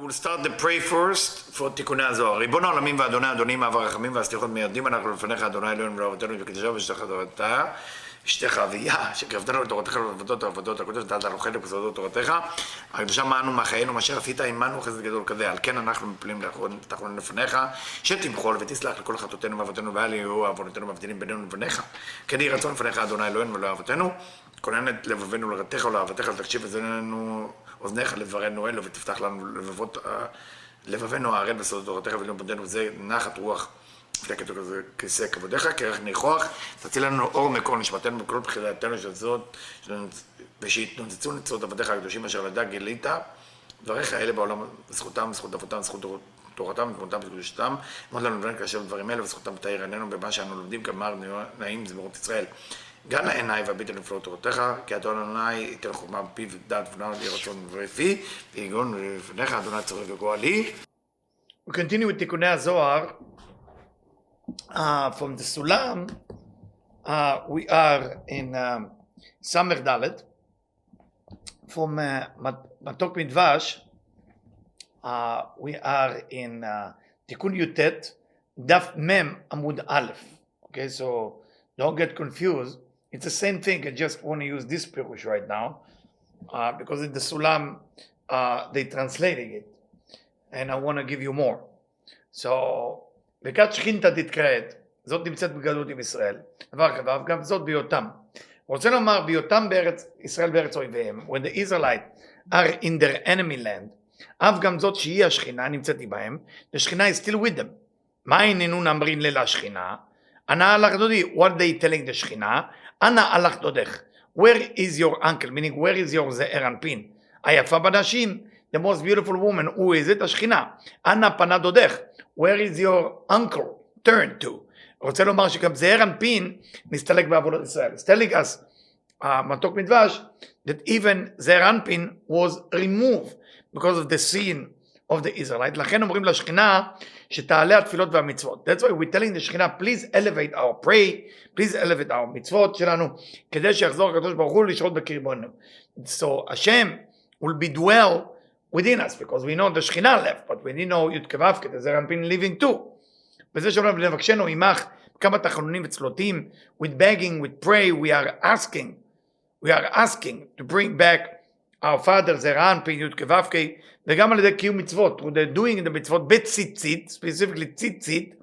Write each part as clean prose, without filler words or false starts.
will start the pray first for Tikkunei Zohar. ריבון העולמים ואדוני אדונים אב הרחמים והסליחות מיידים אנחנו לפניך אדוני אלוהינו ולאבותינו וקדשנו ושתך תורתה אשתך אביה שקרבתנו לתורתך ולעבודות העבודות הקודש ונתת לנו חלק בסודות תורתך הקדושה מענו מחיינו מה שעשית עמנו חסד גדול כזה על כן אנחנו מפלים תחתונים לפניך שתמחול ותסלח לכל חטאותינו ואבותינו ואל יהיו עוונותינו מבדילים בינינו לבניך כן יהי רצון לפניך אדוני אלוהינו ולאבותינו כונן את לבבינו לרתך ולאהבתך לתקשיב אזנינו אוזניך לברנו אלו ותפתח לנו לבבינו הערל בסודות תורתך ולמודנו וזה נחת רוח וכתוב כזה כיסא כבודיך כרך ניחוח תציל לנו אור מקור נשמתנו בכל בחילתנו של זאת ושיתנוצצו נצרות עבדיך הקדושים אשר לדע גילית דבריך אלה בעולם זכותם זכות אבותם זכות תורתם ותמותם וקדושתם אמרת לנו לבן כאשר דברים אלה וזכותם תאיר עינינו במה שאנו לומדים כמר נעים זמירות ישראל גן לעיניי והביט על נפלאות תורתך, כי אדון אדוני ייתן חוכמה בפיו ודעת ונעל לי רצון ורפי, ויגון לפניך אדוני צורך וגואלי. We continue with Tikkunei Zohar. From the Sulam, we are in Samech Dalet. From Matok Midvash, we are in Tikkun Yutet, Daf Mem Amud Aleph. Okay, so don't get confused. It's the same thing. I just want to use this Pirush right now because in the Sulam they translating it and I want to give you more. So, וכת שכינתא תתקראת, זאת נמצאת בגלות עם ישראל, דבר כבב, גם זאת בהיותם. רוצה לומר, בהיותם בארץ, ישראל בארץ אויביהם, when the Israelites are in their enemy land, אף גם זאת שהיא השכינה נמצאת בהם, the שכינה is still with them. מה איננו נאמרים לילה השכינה? אנא הלך דודי, what they telling the שכינה? אנא הלך דודך. Where is your uncle? Meaning, where is your זעיר אנפין? היפה בנשים, the most beautiful woman, who is it? השכינה. אנא פנה דודך. Where is your uncle? Turn to. רוצה לומר שגם זעיר אנפין מסתלק בעבודת ישראל. It's telling us, מתוק מדבש, that even זעיר אנפין was removed because of the sin of the Israelite. לכן אומרים לשכינה שתעלה התפילות והמצוות. That's why we're telling the שכינה, please elevate our pray, please elevate our מצוות שלנו, כדי שיחזור הקדוש ברוך הוא לשרות בקרבנו. So Hashem will be dwell within us, because we know the שכינה left, but we didn't know י' כו' כדי זעיר אנפין living too. וזה שאומרים לבקשנו עמך כמה תחנונים וצלותים, with begging, with pray, we are asking to bring back our father זעיר אנפין י' כו' וגם על ידי קיום מצוות, they're doing the מצוות בציצית, specifically ציצית,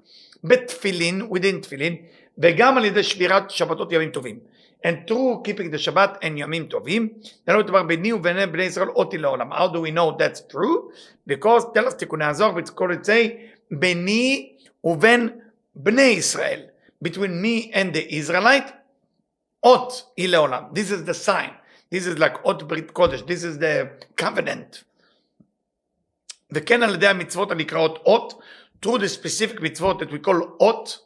בתפילין, within תפילין, וגם על ידי שבירת שבתות ימים טובים. And through keeping the Shabbat and ימים טובים, זה לא דבר ביני ובין בני ישראל אותי לעולם. How do we know that's true? Because, tell us תיקוני הזוהר, it's called to say, ביני ובין בני ישראל, between me and the Israelite, אות היא לעולם. This is the sign. This is like אות ברית קודש. This is the covenant. וכן על ידי המצוות הנקראות אות, through the specific מצוות that we call אות,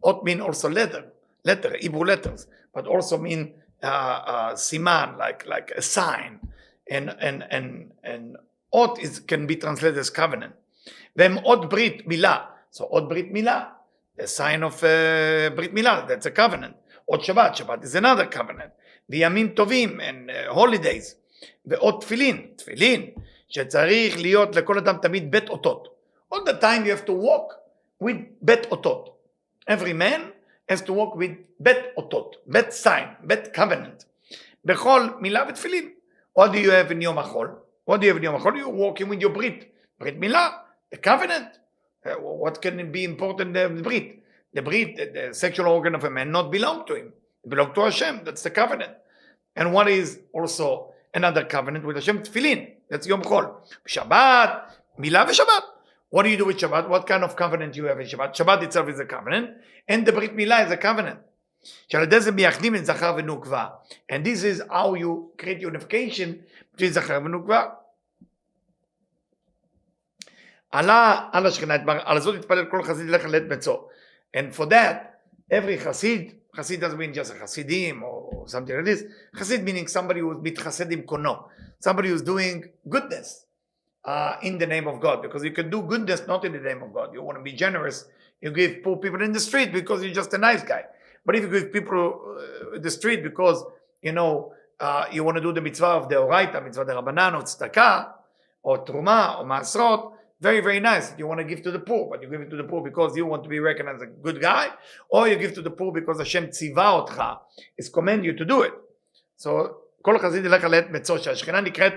אות mean also letter, Hebrew letters, but also mean siman, like a sign, and אות can be translated as covenant. והם אות ברית מילה, so אות ברית מילה, the sign of ברית מילה, that's a covenant. אות שבת is another covenant. וימים טובים and holidays, ואות תפילין, שצריך להיות לכל אדם תמיד בית אותות. All the time you have to walk with בית אותות. Every man has to walk with בית אותות, בית sign, בית covenant. בכל מילה ותפילין. What do you have in יום החול? You're walking with your ברית מילה, the covenant. What can it be important the ברית? The ברית, the sexual organ of a man not belong to him. It belong to Hashem, that's the covenant. And what is also another covenant with Hashem? תפילין. That's Yom Chol. Shabbat, Milah v'Shabbat. What do you do with Shabbat? What kind of covenant do you have in Shabbat? Shabbat itself is a covenant, and the Brit Milah is a covenant. And this is how you create unification between Zachar ונוקבה. עלה על השכינה, על זאת התפלל כל חסיד ילך לעת מצוא. And for that, every Chassid doesn't mean just a Chassidim or something like this. Chassid meaning somebody who is mitchasedim kono. Somebody who's doing goodness in the name of God. Because you can do goodness not in the name of God. You want to be generous. You give poor people in the street because you're just a nice guy. But if you give people in the street because, you want to do the mitzvah of the Oraita, mitzvah de Rabbanan, or tzedakah, or Truma, or Masrot, very, very nice. You want to give to the poor, but you give it to the poor because you want to be recognized as a good guy, or you give to the poor because Hashem tziva otcha, is command you to do it. So, כל חסיד ילך על עת מצוא, שהשכינה נקראת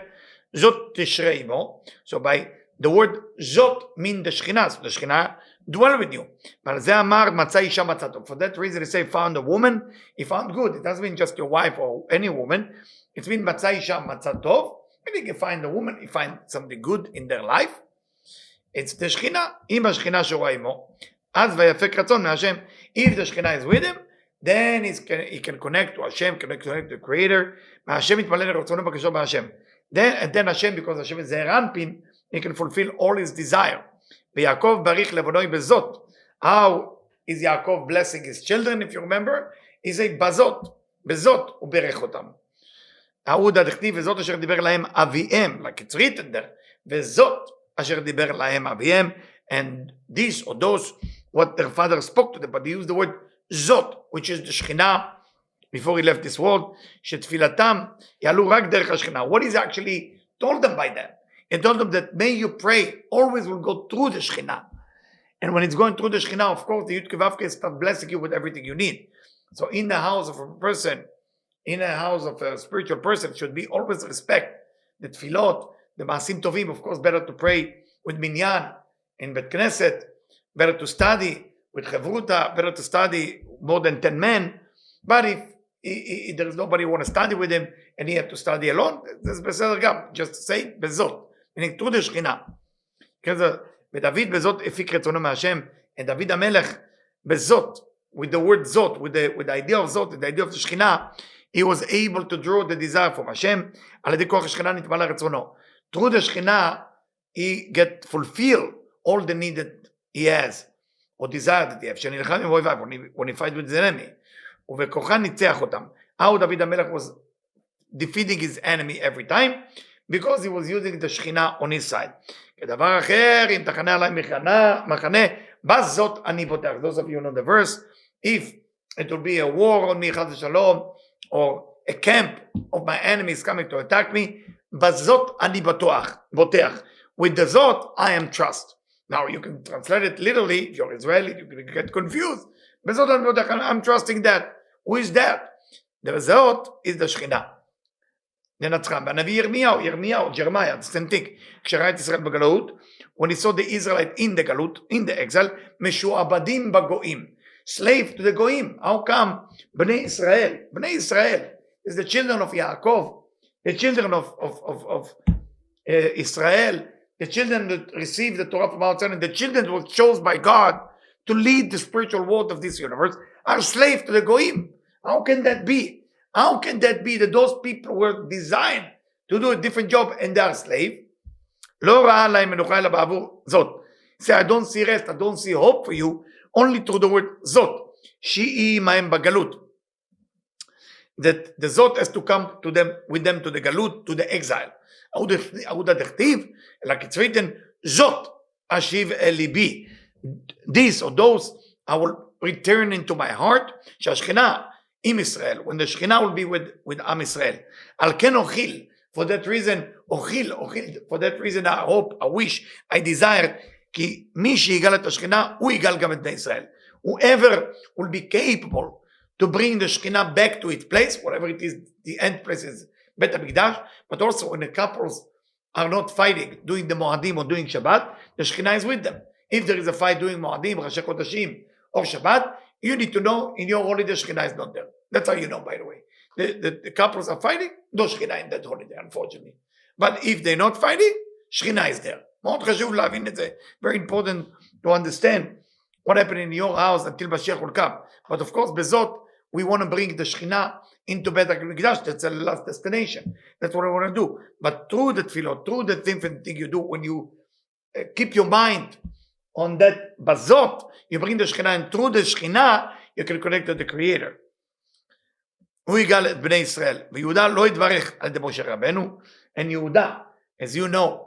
זאת תשרה עמו. So by the word זאת mean the שכינה, so the שכינה dwell with you. ועל זה אמר מצא אישה מצא טוב. For that reason he say found a woman, he found good. It doesn't mean just your wife or any woman. It means מצא אישה מצא טוב. Meaning you find a woman, you find something good in their life. It's the שכינה. אם השכינה שורה עמו, אז ויפק רצון מהשם. If the שכינה is with him, then he can connect to Hashem, connect to the Creator. Hashem יתמלא לרצונו בקשו בהשם. Then Hashem, because Hashem is זעירנפין, he can fulfill all his desire. ויעקב בריך לבנוי בזאת. How is Yaakov blessing his children, if you remember? He said בזאת, בזאת הוא ברך אותם. ההוא דכתיב וזאת אשר דיבר להם אביהם, like it's written there, וזאת אשר דיבר להם אביהם, and these or those, what their father spoke to them, but they used the word זאת, which is the Shekhinah, before he left this world, שתפילתם יעלו רק דרך השכינה. What is actually told them by them? He told them that may you pray always will go through the Shekhinah. And when it's going through the Shekhinah, of course, the Yud Kevavke start blessing you with everything you need. So in the house of a person, in a house of a spiritual person, should be always respect the tefillot, the maasim tovim. Of course, better to pray with minyan in Bet Knesset, better to study with Chavruta, better to study more than 10 men. But if there is nobody who want to study with him and he have to study alone, that's בסדר גם, just say בזאת, meaning through the שכינה. ודוד בזאת הפיק רצונו מהשם, and דוד המלך בזאת, with the word זאת, with the idea of זאת, with the idea of the שכינה, he was able to draw the desire from Hashem, על ידי כוח השכינה נתמלא רצונו. Through the שכינה, he get fulfill all the need that he has, or desire that he has, שנלחם עם אויביו, when he fight with his enemy. ובכוחה ניצח אותם. How David HaMelech was defeating his enemy every time? Because he was using the Shekhinah on his side. כדבר אחר, אם תחנה עליי מחנה, בזאת אני פותח. Those of you know the verse, if it will be a war on me, חס ושלום, or a camp of my enemies coming to attack me, בזאת אני בוטח. With the זאת, I am trust. Now you can translate it literally, if you're Israeli, you can get confused. בזאת אני בוטח, I'm trusting that. Who is that? The Zot is the Shekhinah. ננצחם. והנביא ירמיהו, Jeremiah, the same thing. כשראה את ישראל בגלות, when he saw the Israelite in the גלות, in the exile, משועבדים בגויים. Slave to the גויים. How come? בני ישראל is the children of Yaakov, the children of Israel, the children that received the Torah from outside, and the children that were chosen by God to lead the spiritual world of this universe, are slave to the goyim. How can that be? How can that be that those people were designed to do a different job and they are slave? לא ראה להם מנוחה אלא בעבור זאת. Say, I don't see rest, I don't see hope for you, only through the word זאת. שהיא עמהם בגלות. That the זאת has to come to them, with them to the galut, to the exile. עודה דכתיב, like it's written, זאת אשיב אל ליבי. This or those, I will return into my heart, שהשכינה עם ישראל, when the שכינה will be with עם ישראל. על כן אוכיל, for that reason, אוכיל, for that reason I hope, I wish, I desire, כי מי שיגאל את השכינה, הוא יגאל גם את בני ישראל. Whoever will be capable to bring the Shekhinah back to its place, whatever it is, the end place is Bet HaMikdash, but also when the couples are not fighting, doing the Moadim or doing Shabbat, the Shekhinah is with them. If there is a fight doing Moadim, Rashi Chodashim, or Shabbat, you need to know in your holiday Shekhinah is not there. That's how you know, by the way. The couples are fighting, no Shekhinah in that holiday, unfortunately. But if they're not fighting, Shekhinah is there. מאוד חשוב להבין את זה. Very important to understand what happened in your house until Mashiach will come. But of course, בזאת, we want to bring the Shekhinah into Bet HaMikdash. That's the last destination. That's what I want to do. But through the tefillot, through the different thing you do, when you keep your mind on that bazot, you bring the Shekhinah, and through the Shekhinah, you can connect to the Creator. הוא יגאל את בני ישראל. ויהודה לא יתברך על ידי משה רבנו, and יהודה, as you know,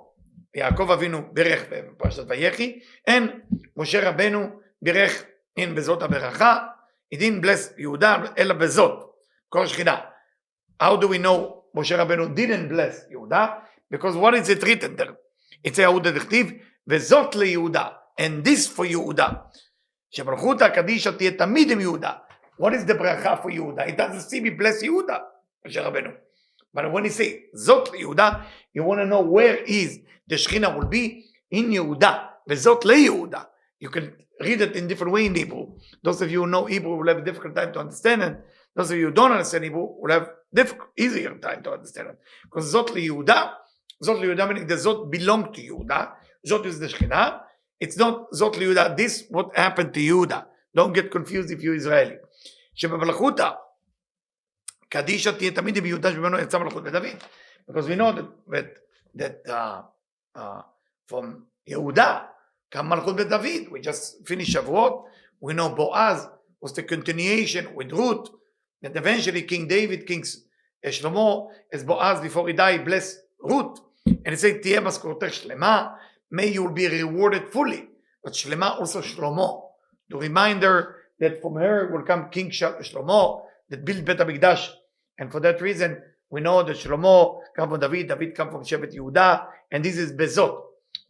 יעקב אבינו בירך בפרשת ויחי, and משה רבנו בירך in בזאת הברכה. He didn't bless יהודה אלא בזאת, כל שכינה. How do we know Moshe Rabbeinu didn't bless יהודה? Because what is it written there? יצא יהודה דכתיב, וזאת ליהודה, and this for יהודה. שברכות הקדישה תהיה תמיד עם יהודה. What is the ברכה for יהודה? It doesn't say me bless יהודה, משה רבנו. But when you say זאת ליהודה, you want to know where is the Shekhinah will be in יהודה, וזאת ליהודה. You can read it in different way in Hebrew. Those of you who know Hebrew will have a difficult time to understand it. Those of you who don't understand Hebrew will have easier time to understand it. Because זאת ליהודה meaning the זאת belong to יהודה. זאת is the Shekhinah. It's not זאת ליהודה. This what happened to יהודה. Don't get confused if you're Israeli. שבמלכותה קדישה תהיה תמיד עם יהודה שבמנו יצא מלכות בדוד. Because we know that from יהודה come מלכות בדוד. We just finished Shavuot. We know Boaz was the continuation with Ruth. And eventually King David, King Shlomo, as Boaz before he died, blessed Ruth. And he said, תהיה משכורתך שלמה, may you be rewarded fully. But שלמה also Shlomo. The reminder that from her will come King Shlomo that built Bet HaMikdash. And for that reason, we know that Shlomo come from David, David come from Shevet Yehuda, and this is Bezot.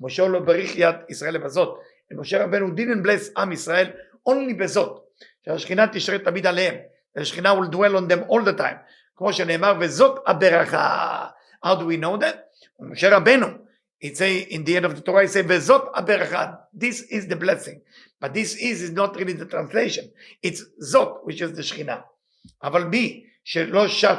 Moshe lo berich yad Israel bezot. And Moshe Rabbeinu didn't bless Am Israel, only Bezot. שהשכינה תשרה תמיד עליהם. The Shekhinah will dwell on them all the time. כמו שנאמר, וזאת הברכה. How do we know that? Moshe Rabbeinu, it say in the end of the Torah, it say, וזאת הברכה. This is the blessing. But this is not really the translation. It's זאת, which is the Shekhinah. אבל מי שלא שת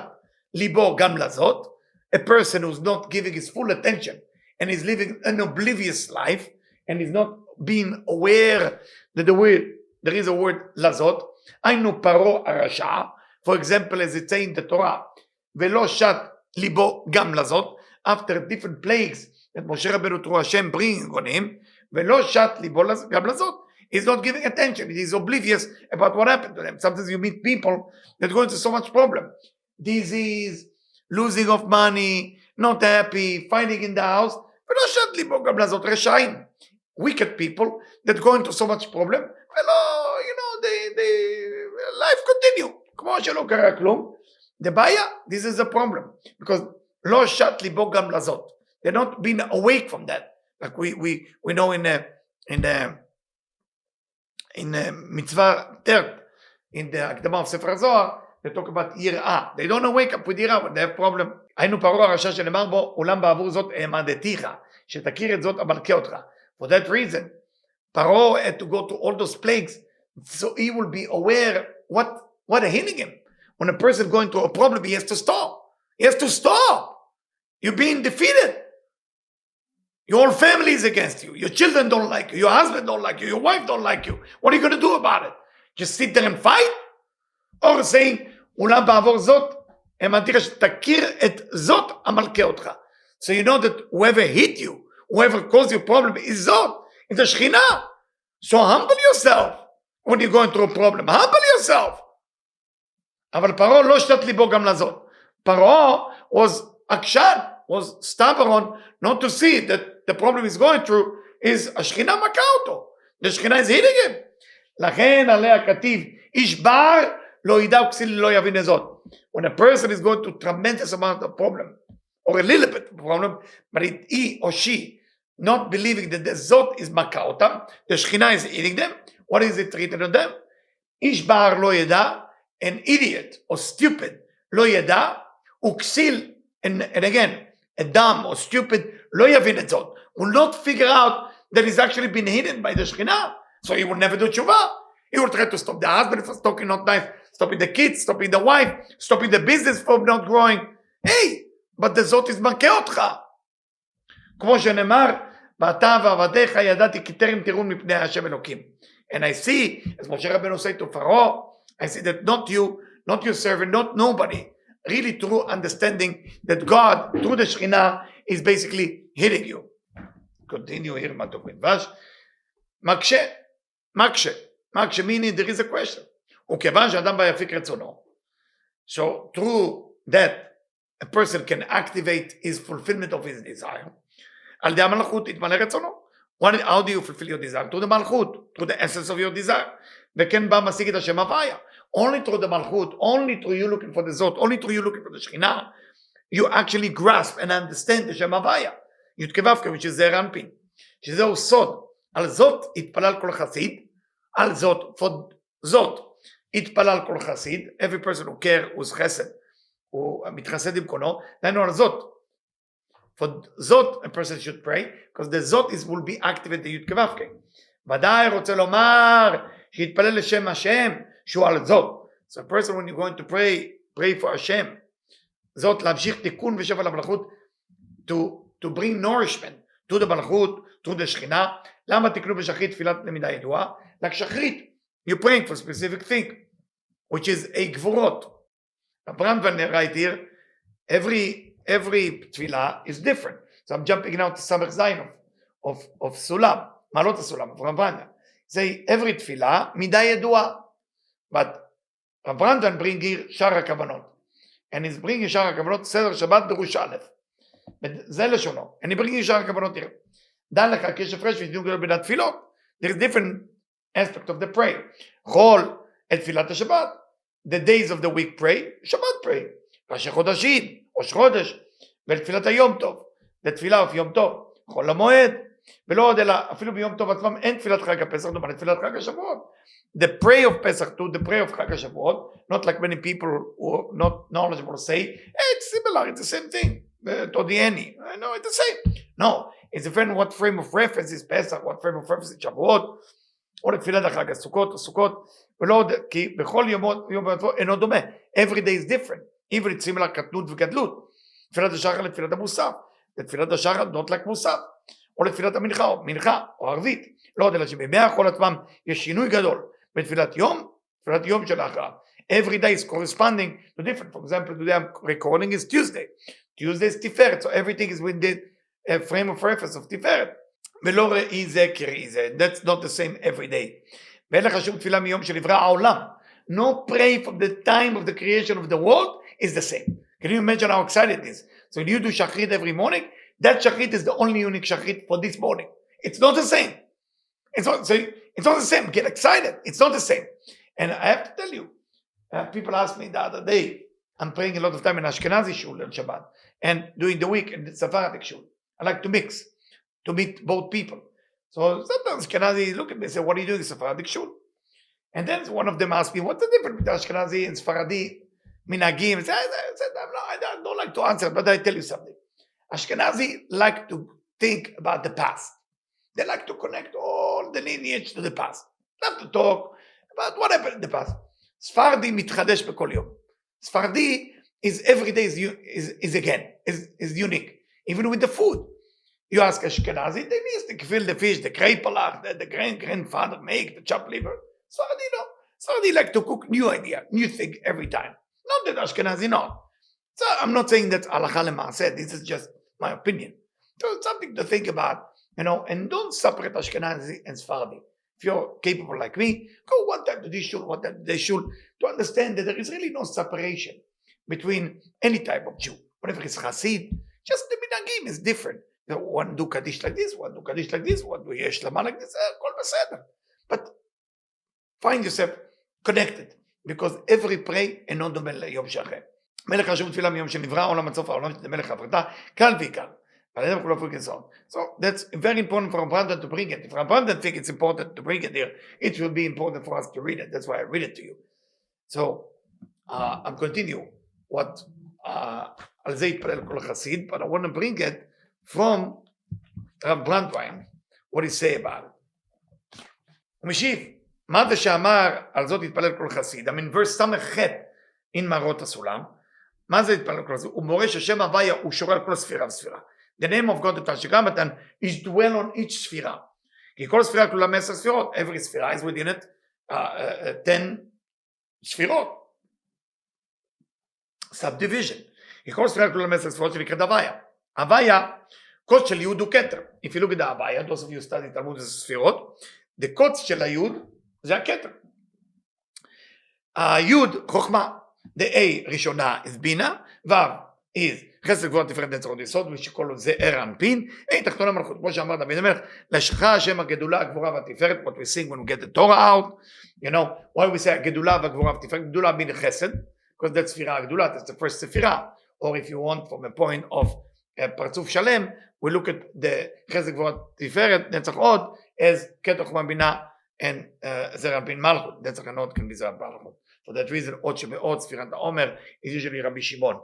ליבו גם לזאת, a person who's not giving his full attention and is living an oblivious life and is not being aware that there is a word לזאת, היינו פרעה הרשע, for example, as it say in the Torah, ולא שת ליבו גם לזאת, after different plagues that Moshe Rabbeinu through Hashem bringing on him, ולא שת ליבו גם לזאת. He's not giving attention. He's oblivious about what happened to them. Sometimes you meet people that go into so much problem. Disease, losing of money, not happy, fighting in the house. ולא שת ליבו גם לזאת, רשעים. Wicked people that go into so much problem. ולא, they life continue. כמו שלא קרה כלום. The בעיה, this is a problem. Because לא שת ליבו גם לזאת. They're not being awake from that. Like we know in mitzvah third, in the הקדמה of ספר הזוהר, they talk about יראה. They don't wake up with יראה, but they have problem. היינו פרעה הרשע שנאמר בו, אולם בעבור זאת העמדתיך, שתכיר את זאת אמלכה אותך. For that reason, Paro had to go to all those plagues, so he will be aware what are hitting him. When a person is going through a problem, he has to stop. He has to stop. You're being defeated. Your whole family is against you. Your children don't like you. Your husband don't like you. Your wife don't like you. What are you going to do about it? Just sit there and fight? Or saying, אולם בעבור זאת, האמנתיך שתכיר את זאת אמלכה אותך. So you know that whoever hit you, whoever caused you problem is זאת. It's the Shekhinah. So humble yourself when you're going through a problem. Humble yourself. אבל פרעה לא שת ליבו גם לזאת. פרעה was עקשן, was stubborn not to see that the problem he's going through is השכינה מכה אותו. The Shekhinah is hitting him. לכן עליה כתיב, איש בר לא ידע וכסיל לא יבין את זאת. When a person is going through tremendous amount of problem, or a little bit of problem, but he or she not believing that the zot is מכה אותם, the Shekhinah is hitting them, what is it written on them? איש בר לא ידע, an idiot or stupid, לא ידע, וכסיל, and again, a dumb or stupid, לא יבין את זאת, will not figure out that he's actually been hidden by the Shekhinah, so he will never do tshuva. He will try to stop the husband from talking not nice, stopping the kids, stopping the wife, stopping the business from not growing. Hey, but the zot is מכה אותך. כמו שנאמר, ואתה ועבדיך ידעתי כי טרם תראון מפני השם אלוקים. And I see, as Moshe Rabbeinu said to Pharaoh, I see that not you, not your servant, not nobody, really true understanding that God, through the Shekhinah, is basically hitting you. Continue here, Matok Midvash. מקשה, meaning there is a question. וכיוון שאדם בא יפיק רצונו. So through that, a person can activate his fulfillment of his desire. על ידי המלכות יתמלא רצונו. How do you fulfill your desire? Through the מלכות, through the essence of your desire. וכן בא משיג את השם הוויה. Only through the מלכות, only through you looking for the zot, only through you looking for the Shekhinah, you actually grasp and understand the Shem Havaya. י' כו' which is זעיר אנפין, שזהו סוד. על זאת התפלל כל חסיד, על זאת, for זאת התפלל כל חסיד, every person who care, who's חסד, הוא מתחסד עם קונו, דהיינו על זאת. For זאת a person should pray, because the זאת will be activated י' כו'. ודאי רוצה לומר שיתפלל לשם השם, שהוא על זאת. So a person when you're going to pray for השם, זאת להמשיך תיקון ושפע למלכות, to bring nourishment to the מלכות, to the שכינה. למה תקנו בשחרית תפילת למידה ידועה? like שחרית, you're praying for a specific thing, which is a גבורות. Brandvan right here, every תפילה is different. So I'm jumping now to סמך זין of סולם, מעלות הסולם, of Brandvan. Say every תפילה מידה ידועה. But Brandvan bring here שאר הכוונות. And he's bringing שאר הכוונות סדר שבת דרוש א'. זה לשונו. And he bringing שאר הכוונות here. דע לך כשף רש ושדיוק בין התפילות. There is different aspect of the prayer. חול את תפילת השבת. The days of the week pray, שבת pray. ראשי חודשים, ראש חודש, ולתפילת היום טוב. לתפילה of יום טוב. חול המועד. ולא עוד אלא, אפילו ביום טוב עצמם אין תפילת חג הפסח, דומה לתפילת חג השבועות. The prayer of Pesach to the prayer of חג השבועות, not like many people who are not knowledgeable say, hey, it's similar, it's the same thing. תודיעני, no, it's the same. No, it's different what frame of reference is Pesach, what frame of reference is שבועות, או לתפילת החג הסוכות, ולא עוד, כי בכל יום אינו דומה. Every day is different. even it's similar קטנות וגדלות. תפילת השחר לתפילת המוסף, לתפילת השחר not like מוסף. או לתפילת המנחה, או מנחה, או ערבית. לא יודע, שבימי החול עצמם יש שינוי גדול. בתפילת יום של האחר. Every day is corresponding to different. For example, today I'm recording is Tuesday. Tuesday is Tiferet, so everything is within the frame of reference of Tiferet. ולא ראי זה כראי זה. That's not the same every day. ואין לך שום תפילה מיום שנברא העולם. No pray from the time of the creation of the world is the same. Can you imagine how excited it is? So when you do shachrit every morning, that shachrit is the only unique shachrit for this morning. It's not the same. It's not the same. Get excited. It's not the same. And I have to tell you, people asked me the other day, I'm praying a lot of time in Ashkenazi shul on Shabbat, and during the week in the Sephardic shul. I like to mix, to meet both people. So sometimes Ashkenazi look at me and say, what are you doing in Sephardic shul? And then one of them asked me, what's the difference between Ashkenazi and Sephardi minagim? I said, I don't like to answer, but I tell you something. Ashkenazi like to think about the past. They like to connect all the lineage to the past. Not to talk about what happened in the past. Sephardi מתחדש בכל יום. Sephardi is every day is unique. Even with the food. You ask Ashkenazi, they miss the gefilte the fish, the krepelach, the grandfather make, the chopped liver. Sephardi no. Sephardi like to cook new idea, new thing every time. Not that Ashkenazi not. So I'm not saying that halacha lema'aseh. This is just my opinion. So it's something to think about, and don't separate Ashkenazi and Sephardi. If you're capable like me, go one time to this shul, one time to this shul, to understand that there is really no separation between any type of Jew. Whatever is Hasid, just the minagim is different. One do Kaddish like this, one do Kaddish like this, one do Yesh Lama like this, kol beseder. But find yourself connected, because every pray אינו דומה ליום שאחרי. מלך חשוב תפילה מיום שנברא, עולם הצוף העולם שזה מלך הפרטה, קל ועיקר. So that's very important for Brandon to bring it. If Brandon thinks it's important to bring it here, it will be important for us to read it. That's why I read it to you. So I'm continue what על זה יתפלל כל חסיד, but I want to bring it from Brandwein, what he say about it. הוא משיב, מה זה שאמר על זאת יתפלל כל חסיד? I mean verse ס"ח in מערות הסולם, מה זה יתפלל כל חסיד? הוא מורה ששם הוויה הוא שורה על כל ספירה וספירה. The name of God Tashigambatan is dwell on each sphera. כי כל ספירה כלולה 10 ספירות. Every ספירה is within it 10 ספירות. Subdivision. כי כל ספירה כלולה 10 ספירות שנקראת הוויה. הוויה, קוד של יוד הוא כתר. If you look at the הוויה, those of you study תלמוד זה ספירות, the קוד של היוד זה הכתר. היוד חוכמה. The A ראשונה is בינה, ו' is חסד גבוה תפארת נצח הוד יסוד, ושכל זה ער אנפין, אין תחתונה מלכות, כמו שאמר דוד המלך, לשך השם הגדולה הגבורה והתפארת, what we sing when we get the Torah out, why we say הגדולה והגבורה והתפארת, גדולה מן חסד, because that's ספירה הגדולה, that's the first ספירה, or if you want from a point of פרצוף שלם, we look at the Chesed Gvura Tiferet, Netzach Od, as Keter Chokmah Binah and Zer Anpin Malchut. Netzach and Od can be Zer Anpin Malchut. For that reason, עוד שבעוד, ספירת העומר, is usually רבי שמעון.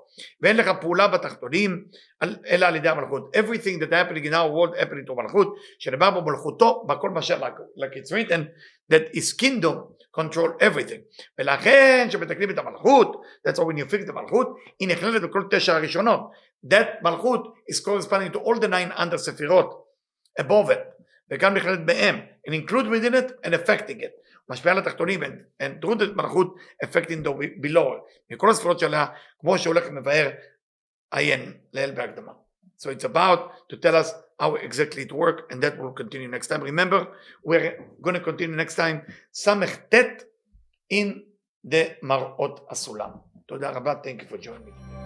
ואין לך פעולה בתחתונים, אלא על ידי המלכות. Everything that happening in our world happening to מלכות, שנאמר בו מלכותו, בכל מאשר like it's written, that his kingdom control everything. ולכן שמתקנים את המלכות, that's why when you fix את המלכות, היא נכללת בכל 9 הראשונות. That מלכות is corresponding to all the 9 under ספירות, above it. וגם נכללת בהם, and include within it and affecting it. משפיע על התחתונים, and through the מלכות affecting the below. מכל הספירות שלה, כמו שהולך מבאר עיין לאל בהקדמה. So it's about to tell us how exactly it works, and that will continue next time. Remember, we're going to continue next time, סמך ט' in the מראות הסולם. תודה רבה, thank you for joining me.